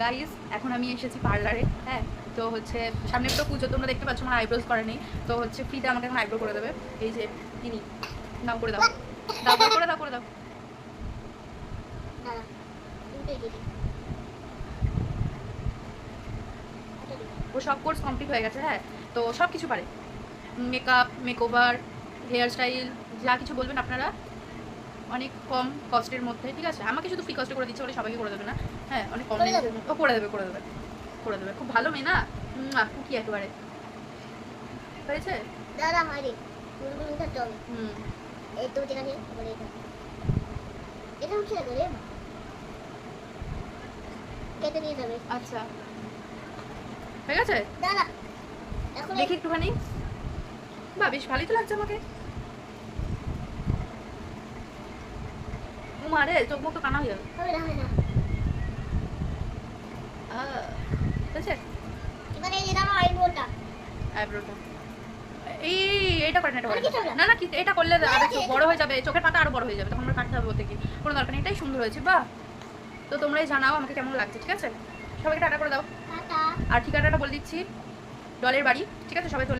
Guys এখন আমি এসেছি পার্লারে। হ্যাঁ, তো হচ্ছে সামনে তো পুজো, তোমরা দেখতে পাচ্ছ আমার আইব্রোজ করা নেই, তো হচ্ছে ফ্রিতে আমাকে এখন আইব্রো করে দেবে। এই যে তিনি, নাও করে দাও, দাও দাও করে দাও করে দাও। ও সব কোর্স কমপ্লিট হয়ে গেছে। হ্যাঁ, তো সব কিছু পারে, মেকআপ, মেকওভার, হেয়ার স্টাইল, যা কিছু বলবেন আপনারা, অনেক কম কস্টের মধ্যে। ঠিক আছে, আমাকে শুধু ফ্রি কস্টে করে দিচ্ছে বলে সবাইকে করে দেবে না। হ্যাঁ, অনেক কম ও করে দেবে করে দেবে করে দেবে। খুব ভালো মেয়ে না, কুকি একেবারে হয়েছে। দাদা হয়নি গুলগুল উঠাতে হবে। এই তো যেখানে বলে এটা উঠে গেলে কেটে নিয়ে যাবে। আচ্ছা হয়ে গেছে দাদা এখন দেখি একটুখানি। বা বেশ ভালোই তো লাগছে আমাকে। মারে চোখ মুখ তো কানা হয়ে যাবে। হবে না হবে না। ঠিক আছে, এবারে এই যে দাও আইব্রোটা আইব্রোটা এই এটা করে না, এটা করে আর কিছু না না কি এটা করলে আর একটু বড় হয়ে যাবে, চোখের পাতা আরো বড় হয়ে যাবে, তখন আমরা কাটতে হবে বলতে কি কোনো দরকার নেই। এটাই সুন্দর হয়েছে। বাহ, তো তোমরাই জানাও আমাকে কেমন লাগছে। ঠিক আছে, সবাইকে টাটা করে দাও। টাটা। আর ঠিকানাটা বলে দিচ্ছি, ডলের বাড়ি। ঠিক আছে, সবাই চলে